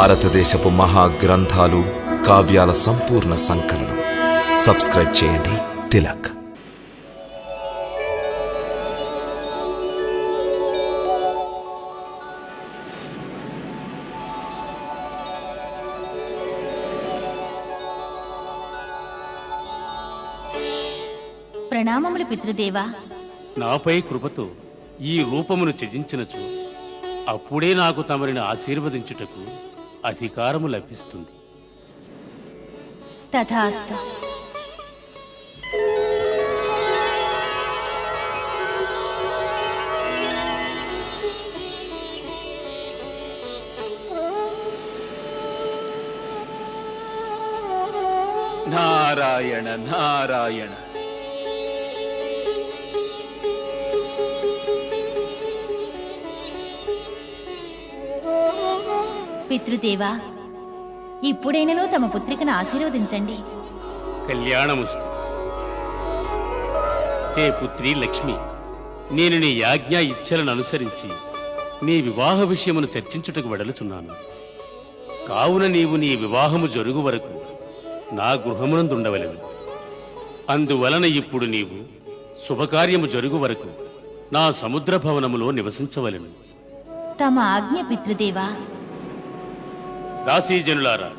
భారతదేశపు మహాగ్రంథాలు, కావ్యాల సంపూర్ణ సంకలనం. సబ్స్క్రైబ్ చేయండి తిలక్. ప్రణామములు పితృదేవా. నాపై కృపతో ఈ రూపమును త్యజించినచు అప్పుడే నాకు తమరిని ఆశీర్వదించుటకు అధికారము లభిస్తుంది. తథాస్తు. నారాయణ నారాయణ. పితృదేవా, ఇప్పుడైనను తమ పుత్రికను ఆశీర్వదించండి. కళ్యాణముస్తు. హే పుత్రి లక్ష్మి, నేను నీ యాజ్ఞా ఇచ్ఛలను అనుసరించి నీ వివాహ విషయమును చర్చించుటకు వెడలుచున్నాను. కావున నీవు నీ వివాహము జరుగు వరకు నా గృహమునందుండవలెను. అందువలన ఇప్పుడు నీవు శుభకార్యము జరుగు వరకు నా సముద్ర భవనములో నివసించవలెను. తమ ఆజ్ఞ పితృదేవా. దాసీజనులారా,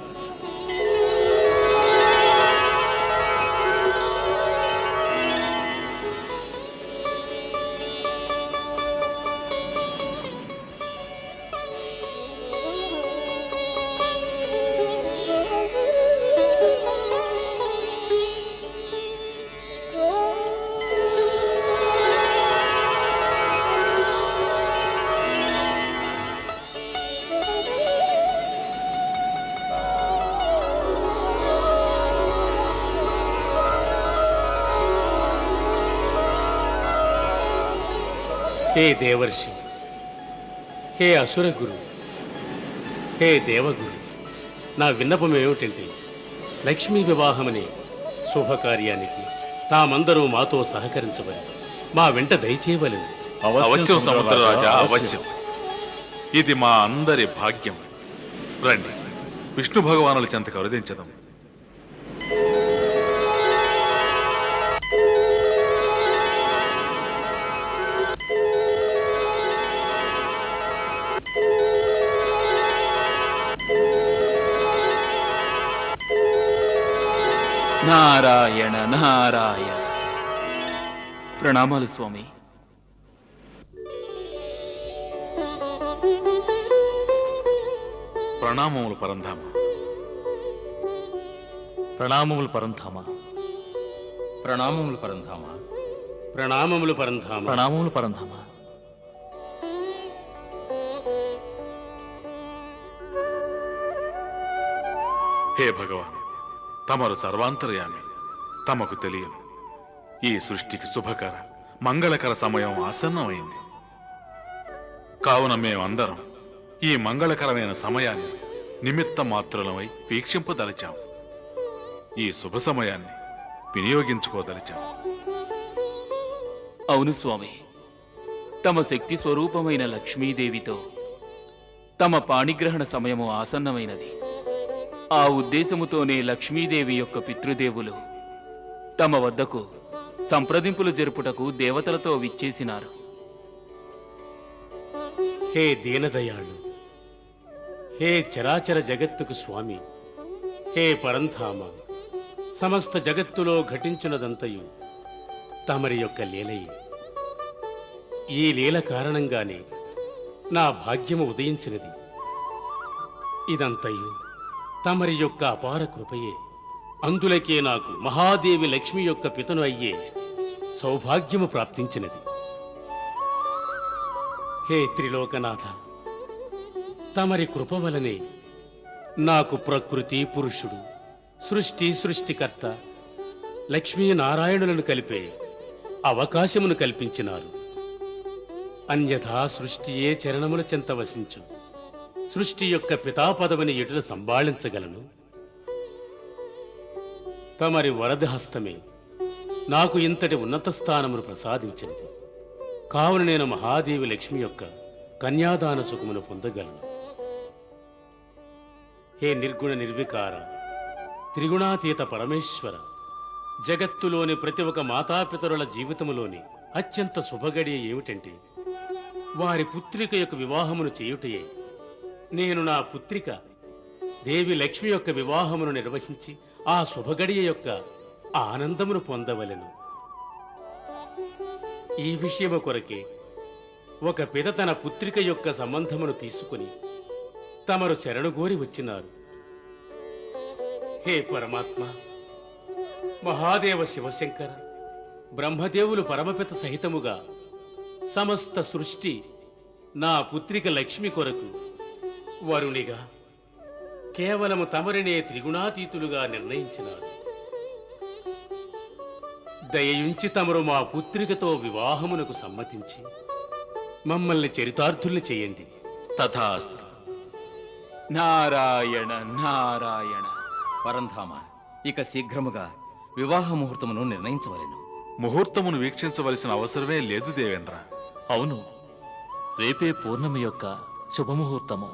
హే దేవర్షి, హే అసురగురు, హే దేవగురు, నా విన్నపం ఏమిటంటే లక్ష్మీ వివాహమనే శుభకార్యానికి తామందరూ మాతో సహకరించవలెను. మా వెంట దయచేయవలెను. అవశ్యం సముద్రరాజా, అవశ్యం. ఇది మా అందరి భాగ్యం. రండి, విష్ణు భగవానుల చెంతకు అరుదించదాం. నారాయణ నారాయణ. ప్రణామాలు స్వామి. ప్రణామములు పరంధామ. ప్రణామములు పరంధామ. ప్రణామములు పరంధామ. ప్రణామములు పరంధామ. ప్రణామములు పరంధామ. హే భగవాన్, తమరు సర్వాంతర్యామి. తమకు తెలియదు, ఈ సృష్టికి శుభకర మంగళకర సమయం ఆసన్నమైంది. కావున మేమందరం ఈ మంగళకరమైన సమయాన్ని నిమిత్త మాత్రులమై వీక్షింపదలిచాం. ఈ శుభ సమయాన్ని వినియోగించుకోదలిచాం. అవును స్వామి, తమ శక్తి స్వరూపమైన లక్ష్మీదేవితో తమ పాణిగ్రహణ సమయము ఆసన్నమైనది. ఆ ఉద్దేశముతోనే లక్ష్మీదేవి యొక్క పితృదేవులు తమ వద్దకు సంప్రదింపులు జరుపుటకు దేవతలతో విచ్చేసినారు. హే దీనదయాళు, హే చరాచర జగత్తుకు స్వామి, హే పరంధామ, సమస్త జగత్తులో ఘటించున్నదంతయు తమరి యొక్క లీలయే. ఈ లీల కారణంగానే నా భాగ్యము ఉదయించినది. ఇదంతయు తమరి యొక్క అపార కృపయే. అందులకే నాకు మహాదేవి లక్ష్మి యొక్క పితను అయ్యే సౌభాగ్యము ప్రాప్తించినది. హే త్రిలోకనాథ, తమరి కృప వలనే నాకు ప్రకృతి పురుషుడు, సృష్టికర్త లక్ష్మీనారాయణులను కలిపే అవకాశమును కల్పించినారు. అన్యథా సృష్టియే చరణముల చెంత వసించు. సృష్టి యొక్క పితాపదవిని ఎటుల సంభాళించగలను? తమరి వరద హస్తమే నాకు ఇంతటి ఉన్నత స్థానమును ప్రసాదించినది. కావున నేను మహాదేవి లక్ష్మి యొక్క కన్యాదాన సుఖమును పొందగలను. హే నిర్గుణ నిర్వికార త్రిగుణాతీత పరమేశ్వర, జగత్తులోని ప్రతి ఒక్క మాతాపితరుల జీవితములోని అత్యంత శుభగడియ ఏమిటంటే వారి పుత్రిక యొక్క వివాహమును చేయుటయే. నేను నా పుత్రిక దేవి లక్ష్మి యొక్క వివాహమును నిర్వహించి ఆ శుభగడియ యొక్క ఆనందమును పొందవలెను. ఈ విషయము కొరకే ఒక పిత తన పుత్రిక యొక్క సంబంధమును తీసుకుని తమరు శరణుగోరి వచ్చినారు. హే పరమాత్మ, మహాదేవ శివశంకర, బ్రహ్మదేవులు పరమపిత సహితముగా సమస్త సృష్టి నా పుత్రిక లక్ష్మి కొరకు వరునిగా కేవలము తమరినే త్రిగుణాతీతులుగా నిర్ణయించినారు. దయయుంచి తమరు మా పుత్రికతో వివాహమునకు సమ్మతించి మమ్మల్ని చరితార్థుల్ని చేయండి. తథాస్తు. నారాయణ నారాయణ. పరంధామ, ఇక శీఘ్రముగా వివాహ ముహూర్తమును నిర్ణయించవలెను. ముహూర్తమును వీక్షించవలసిన అవసరమే లేదు దేవేంద్ర. అవును, రేపే పూర్ణమి యొక్క శుభముహూర్తము.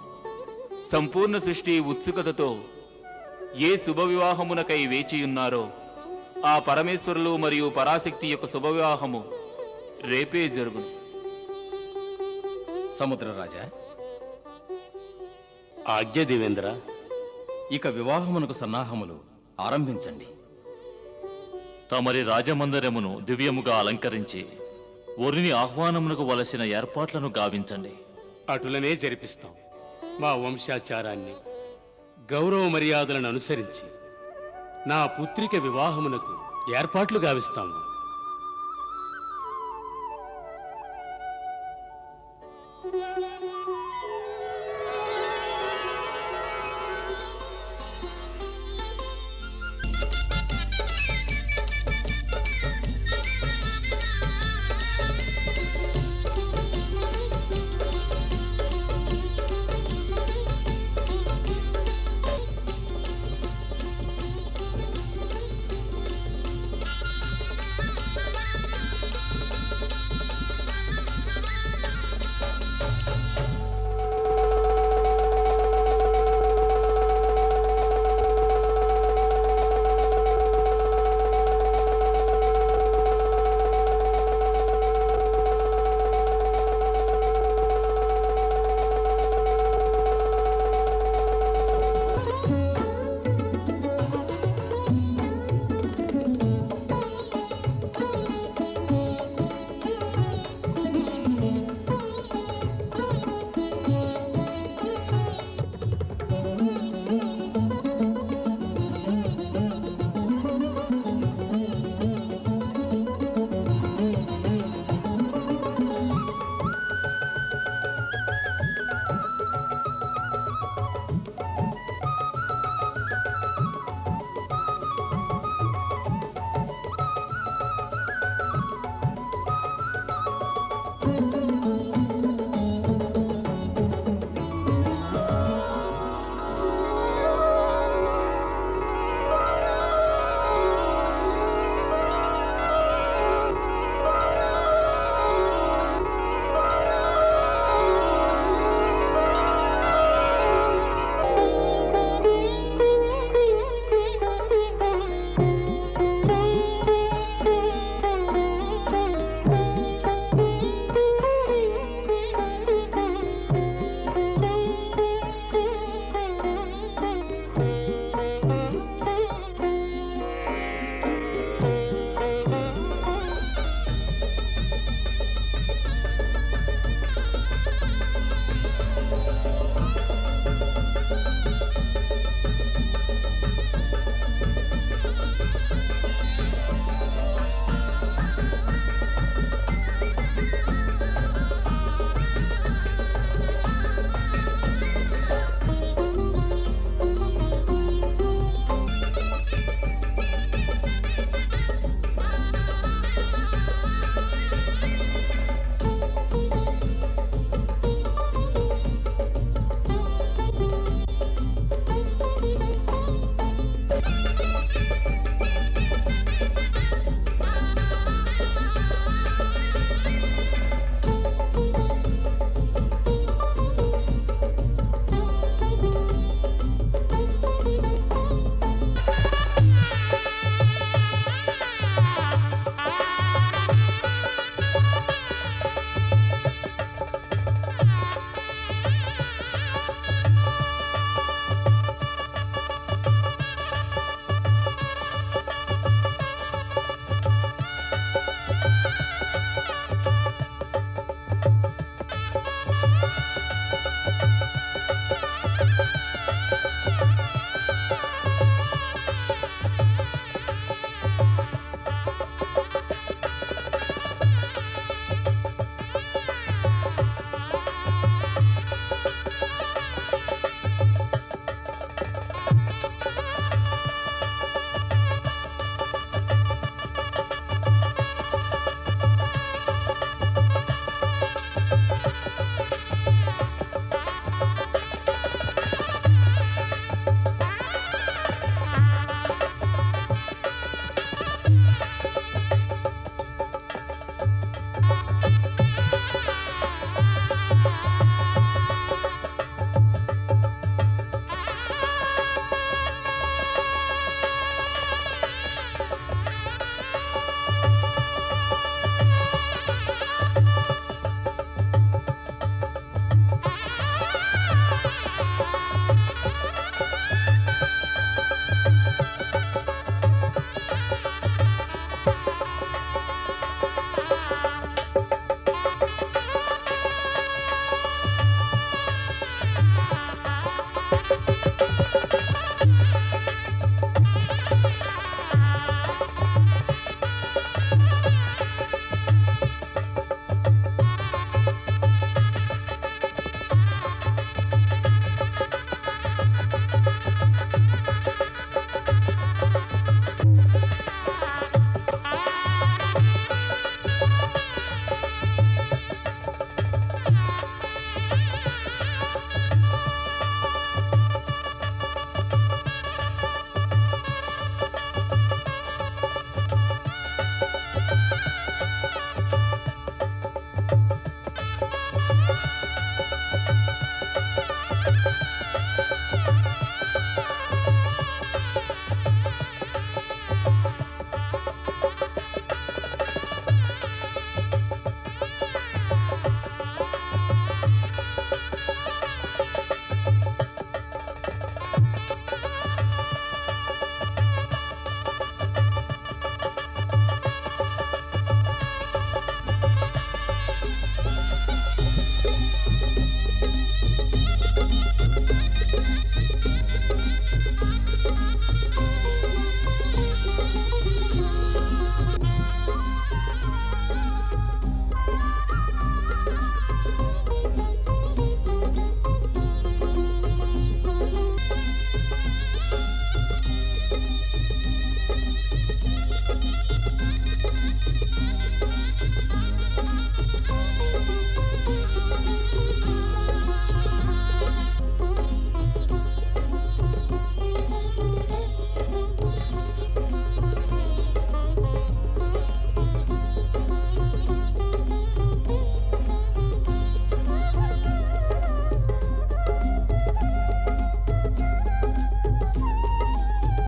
సంపూర్ణ సృష్టి ఉత్సుకతతో ఏ శుభ వివాహమునకై వేచియున్నారో ఆ పరమేశ్వరులు మరియు పరాశక్తి యొక్క శుభవివాహము రేపే జరుగును. సముద్రరాజా, ఆజ్ఞ దేవేంద్ర. ఇక వివాహమునకు సన్నాహములు ఆరంభించండి. తమరి రాజమందిరమును దివ్యముగా అలంకరించి వరుని ఆహ్వానమునకు వలసిన ఏర్పాట్లను గావించండి. అటులనే జరిపిస్తాం. మా వంశాచారాన్ని, గౌరవ మర్యాదలను అనుసరించి నా పుత్రిక వివాహమునకు ఏర్పాట్లు గావిస్తాము.